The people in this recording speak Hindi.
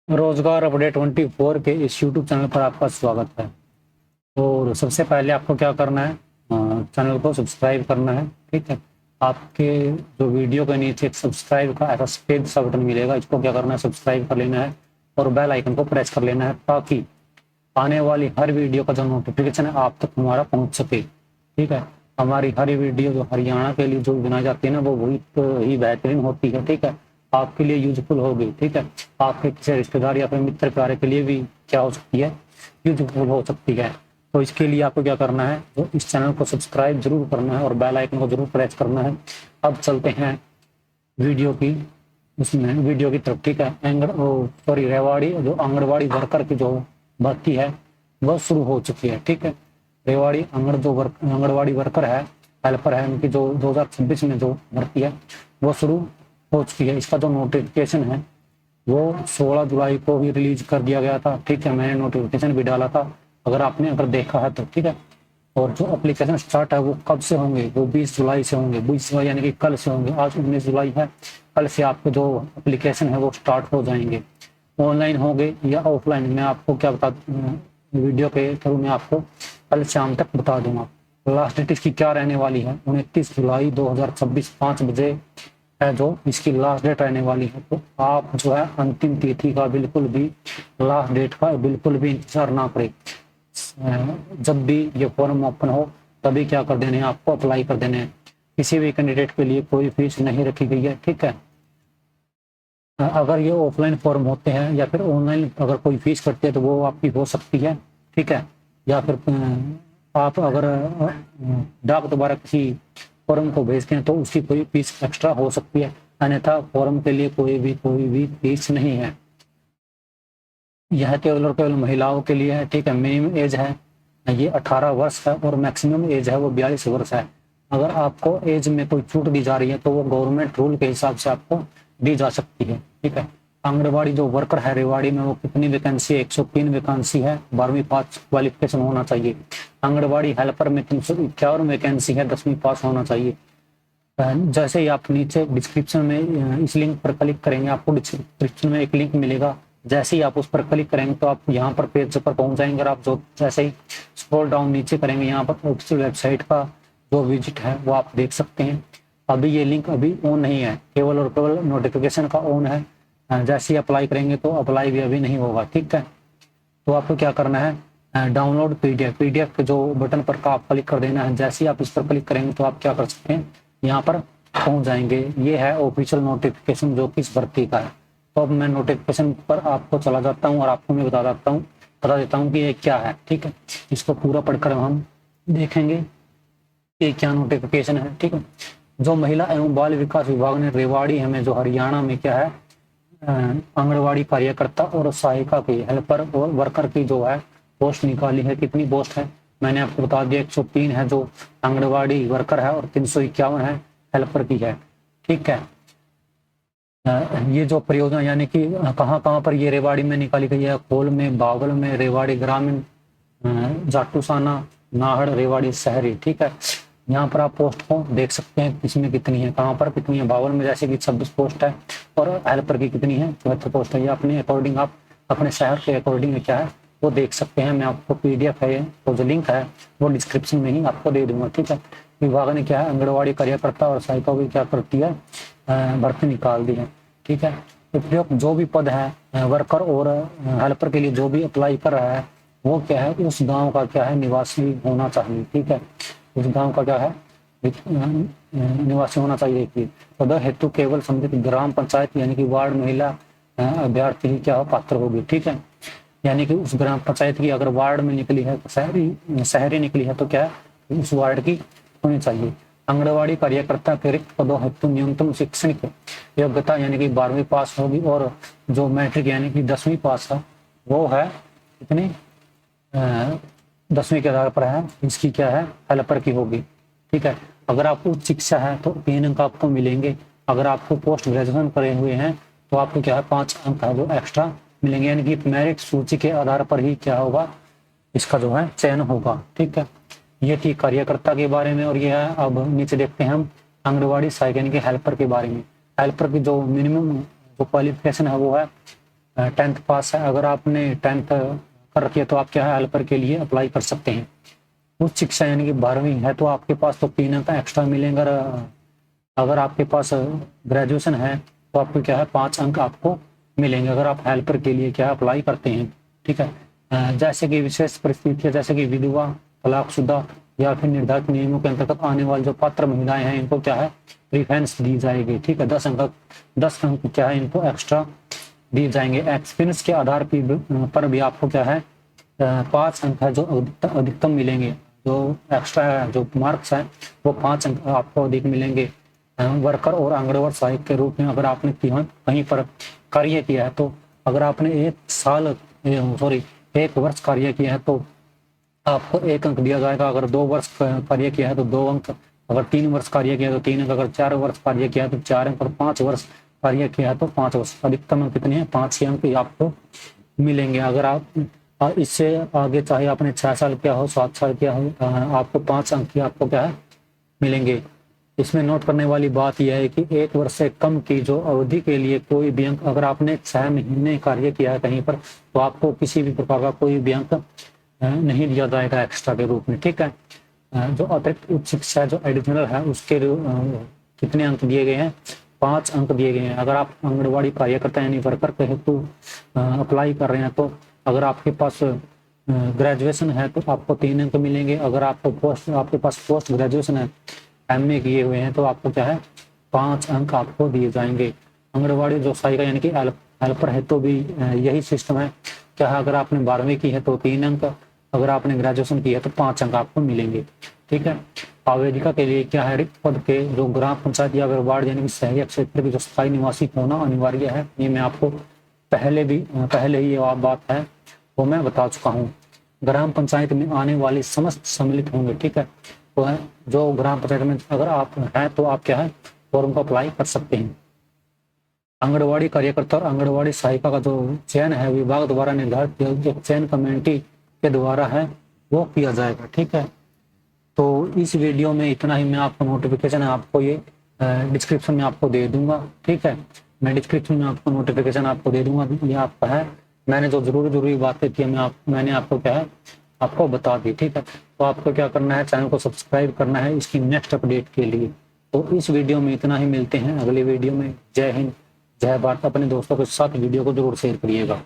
रोजगार अपडेट 24 के इस यूट्यूब चैनल पर आपका स्वागत है। और सबसे पहले आपको क्या करना है, चैनल को सब्सक्राइब करना है। ठीक है, आपके जो वीडियो के नीचे एक सब्सक्राइब का ऐसा सफेद सा बटन मिलेगा, इसको क्या करना है, सब्सक्राइब कर लेना है और बेल आइकन को प्रेस कर लेना है ताकि आने वाली हर वीडियो का जो नोटिफिकेशन है आप तक हमारा पहुंच सके। ठीक है, हमारी हर वीडियो जो हरियाणा के लिए जो बनाई जाती है ना, वो बहुत ही बेहतरीन होती है। ठीक है, आपके लिए यूजफुल होगी। ठीक है, आपके किसी रिश्तेदार या फिर मित्र प्यारे के लिए भी क्या हो सकती है, यूजफुल हो सकती है। तो इसके लिए आपको क्या करना है, तो इस चैनल को सब्सक्राइब जरूर करना है और बेल आइकन को जरूर प्रेस करना है। अब चलते हैं वीडियो की उसमें वीडियो की तरफ। ठीक है, सॉरी, रेवाड़ी जो आंगनबाड़ी वर्कर की जो भर्ती है वह शुरू हो चुकी है। ठीक है, रेवाड़ी आंगनबाड़ी वर्कर है, हेल्पर है, उनकी जो 2026 में जो भर्ती है वो शुरू हो चुकी है। इसका जो नोटिफिकेशन है वो 16 जुलाई को ही रिलीज कर दिया गया था। ठीक है, मैंने नोटिफिकेशन भी डाला था, अगर देखा है तो। ठीक है, और जो एप्लीकेशन स्टार्ट है वो कब से होंगे, वो 20 जुलाई से होंगे। 20 जुलाई यानी कि कल से होंगे। आज 19 जुलाई है, कल से आपके जो एप्लीकेशन है वो स्टार्ट हो जाएंगे। ऑनलाइन होंगे या ऑफलाइन, मैं आपको क्या बता, वीडियो के थ्रू मैं आपको कल शाम तक बता दूंगा। लास्ट डेट इसकी क्या रहने वाली है, 29 जुलाई 2026 5 बजे है जो इसकी लास्ट डेट रहने वाली है। तो आप जो है अंतिम तिथि का बिल्कुल भी, लास्ट डेट का बिल्कुल भी इंतजार ना करें। जब भी ये फॉर्म ओपन हो तभी क्या कर देने हैं, आपको अप्लाई कर देने हैं। किसी भी कैंडिडेट के लिए कोई फीस नहीं रखी गई है। ठीक है, अगर ये ऑफलाइन फॉर्म होते हैं या फिर ऑनलाइन अगर कोई फीस करते हैं तो वो आपकी हो सकती है। ठीक है, या फिर आप अगर डाक द्वारा किसी फॉर्म को भेजते हैं तो उसकी कोई फीस एक्स्ट्रा हो सकती है, अन्यथा फॉर्म के लिए कोई भी फीस नहीं है। यह केवल और केवल महिलाओं के लिए है। ठीक है, मिनिमम एज है ये 18 वर्ष है और मैक्सिमम एज है वो 42 वर्ष है। अगर आपको एज में कोई छूट दी जा रही है तो वो गवर्नमेंट रूल के हिसाब से आपको दी जा सकती है। ठीक है, आंगनबाड़ी जो वर्कर है रेवाड़ी में, वो कितनी वैकेंसी है, 103 वैकेंसी है, 12वीं पास क्वालिफिकेशन होना चाहिए। आंगनबाड़ी हेल्पर में 351 वैकेंसी है, 10वीं पास होना चाहिए। जैसे ही आप नीचे डिस्क्रिप्शन में इस लिंक पर क्लिक करेंगे, आपको डिस्क्रिप्शन में एक लिंक मिलेगा। जैसे ही आप उस पर क्लिक करेंगे तो आप यहाँ पर पेज पर पहुंच जाएंगे और आप जो जैसे ही स्क्रॉल डाउन नीचे करेंगे, यहाँ पर ऑफिशियल वेबसाइट का जो विजिट है वो आप देख सकते हैं। अभी ये लिंक अभी ऑन नहीं है, केवल और केवल नोटिफिकेशन का ऑन है। जैसे ही अप्लाई करेंगे तो अप्लाई भी अभी नहीं होगा। ठीक है, तो आपको क्या करना है, डाउनलोड पीडीएफ के जो बटन पर का आप क्लिक कर देना है। जैसे ही आप इस पर क्लिक करेंगे तो आप क्या कर सकते हैं, यहाँ पर पहुंच जाएंगे। ये है ऑफिशियल नोटिफिकेशन जो कि इस भर्ती का है। तो अब मैं नोटिफिकेशन पर आपको चला जाता हूँ और आपको मैं बता देता हूँ कि ये क्या है। ठीक है, इसको पूरा पढ़कर हम देखेंगे कि क्या नोटिफिकेशन है। ठीक है, जो महिला एवं बाल विकास विभाग ने रेवाड़ी हमें जो हरियाणा में क्या है, आंगनबाड़ी कार्यकर्ता और सहायिका की, हेल्पर और वर्कर की जो है पोस्ट निकाली है। कितनी पोस्ट है मैंने आपको बता दिया, 103 है जो आंगनबाड़ी वर्कर है और 351 है हेल्पर की है। ठीक है, ये जो परियोजना यानी कि कहाँ कहाँ पर ये रेवाड़ी में निकाली गई है, खोल में, बावल में, रेवाड़ी ग्रामीण, जाटूसाना, नाहड़, रेवाड़ी शहरी। ठीक है, यहाँ पर आप पोस्ट को देख सकते हैं इसमें कितनी है, कहाँ पर कितनी है। बावल में जैसे कि 26 पोस्ट है और हेल्पर की कितनी है, 74 पोस्ट है। ये अपने अकॉर्डिंग आप अपने शहर के अकॉर्डिंग क्या है वो देख सकते हैं। मैं आपको पीडीएफ है वो जो लिंक है वो डिस्क्रिप्शन में ही आपको दे दूंगा। ठीक है, विभाग ने क्या है, आंगनबाड़ी कार्यकर्ता और सहायिका की क्या करती है, भर्ती निकाल दी है। ठीक है, उपयुक्त जो भी पद है वर्कर और हेल्पर के लिए जो भी अप्लाई कर रहा है वो क्या है, उस गांव का क्या है, निवासी होना चाहिए। ठीक है, उस गांव का क्या है, निवासी होना चाहिए। देखिए, पद हेतु केवल संबंधित ग्राम पंचायत यानी कि वार्ड महिला अभ्यर्थी ही क्या हो, पात्र होगी। ठीक है, यानी कि उस ग्राम पंचायत की अगर वार्ड में निकली है, शहरी निकली है तो क्या है, उस वार्ड की होनी चाहिए। आंगनबाड़ी कार्यकर्ता के रिक्त पदों हेतु न्यूनतम शैक्षणिक योग्यता यानी कि 12वीं पास होगी और जो मैट्रिक यानी कि 10वीं पास है वो है कितनी, 10वीं के आधार पर है। इसकी क्या है, हेल्पर की होगी। ठीक है, अगर आपको उच्च शिक्षा है तो 3 अंक आपको मिलेंगे। अगर आपको पोस्ट ग्रेजुएशन करे हुए हैं तो आपको क्या है, 5 अंक है जो एक्स्ट्रा मिलेंगे। यानी कि मेरिट सूची के आधार पर ही क्या होगा, इसका जो है चयन होगा। ठीक है, ये थी कार्यकर्ता के बारे में। और ये है, अब नीचे देखते हैं हम आंगनबाड़ी सहायक यानी कि हेल्पर के बारे में। हेल्पर की जो मिनिमम जो क्वालिफिकेशन है वो है 10th पास है, अगर आपने 10th कर रखी है तो आप क्या है हेल्पर के लिए अप्लाई कर सकते हैं। उच्च शिक्षा यानी कि 12वीं है तो आपके पास तो 3 अंक एक्स्ट्रा मिलेंगे। अगर आपके पास ग्रेजुएशन है तो आपको क्या है 5 अंक आपको मिलेंगे अगर आप हेल्पर के लिए क्या अप्लाई करते हैं। ठीक है, जैसे कि विशेष परिस्थितियां जैसे कि विधवा, तलाकशुदा या फिर निर्धारित नियमों के अंतर्गत आने वाली जो पात्र महिलाएं हैं इनको क्या है प्रीफरेंस दी जाएगी। ठीक है, 10 अंक क्या है इनको एक्स्ट्रा दिए जाएंगे। एक्सपीरियंस के आधार पर भी आपको क्या है 5 अंक है जो अधिकतम मिलेंगे। जो एक्स्ट्रा जो मार्क्स है वो 5 अंक आपको अधिक मिलेंगे। वर्कर और आंगनबाड़ी सहायक के रूप में अगर आपने कहीं पर कार्य किया है तो अगर आपने 1 वर्ष कार्य किया है तो आपको 1 अंक दिया जाएगा। अगर 2 वर्ष कार्य किया है तो 2 अंक, अगर 3 वर्ष कार्य किया है तो 3 अंक, अगर 4 वर्ष कार्य किया है तो 4 अंक, और 5 वर्ष कार्य किया है तो 5 वर्ष। अधिकतम अंक कितने हैं 5 ही अंक आपको मिलेंगे। अगर आप इससे आगे चाहे आपने 6 साल किया हो 7 साल किया हो आपको 5 अंक ही आपको क्या है मिलेंगे। इसमें नोट करने वाली बात यह है कि 1 वर्ष से कम की जो अवधि के लिए कोई भी अंक, अगर आपने 6 महीने कार्य किया है कहीं पर तो आपको किसी भी प्रकार का कोई भी अंक नहीं दिया जाएगा एक्स्ट्रा के रूप में। ठीक है, जो अतिरिक्त उच्च शिक्षा जो एडिशनल है उसके कितने अंक दिए गए हैं 5 अंक दिए गए हैं। अगर आप आंगनबाड़ी कार्यकर्ता यानी वर्कर के हेतु अप्लाई कर रहे हैं तो अगर आपके पास ग्रेजुएशन है तो आपको 3 अंक मिलेंगे। अगर आपके पास पोस्ट ग्रेजुएशन है, MA किए हुए हैं तो आपको क्या है 5 अंक आपको दिए जाएंगे। आंगनबाड़ी जो सहायिका यानी कि हेल्पर है तो भी यही सिस्टम है। क्या है अगर आपने 12वीं की है तो 3 अंक, अगर आपने ग्रेजुएशन की है तो 5 अंक आपको मिलेंगे। ठीक है, आवेदिका के लिए क्या है रिक्त पद के जो ग्राम पंचायत या वार्ड यानी कि शहरी क्षेत्र के जो स्थायी निवासी होना अनिवार्य है। ये मैं आपको पहले ही ये बात है वो मैं बता चुका हूँ। ग्राम पंचायत में आने वाले समस्त सम्मिलित होंगे। ठीक है, तो जो ग्राम पंचायत में अगर आप हैं तो आप क्या है फॉर्म को अप्लाई कर सकते हैं। आंगनबाड़ी कार्यकर्ता और आंगनबाड़ी सहायिका का जो चयन है विभाग द्वारा निर्धारित जो चयन कमेटी के द्वारा है वो किया जाएगा। ठीक है, तो इस वीडियो में इतना ही। मैं आपको नोटिफिकेशन है आपको ये डिस्क्रिप्शन में आपको दे दूंगा। ठीक है, मैं डिस्क्रिप्शन में आपको नोटिफिकेशन आपको दे दूंगा। ये आपका है, मैंने जो जरूरी बातें थी मैंने आपको क्या है आपको बता दी। ठीक है, तो आपको क्या करना है चैनल को सब्सक्राइब करना है इसकी नेक्स्ट अपडेट के लिए। तो इस वीडियो में इतना ही, मिलते हैं अगले वीडियो में। जय हिंद, जय भारत। अपने दोस्तों के साथ वीडियो को जरूर शेयर करिएगा।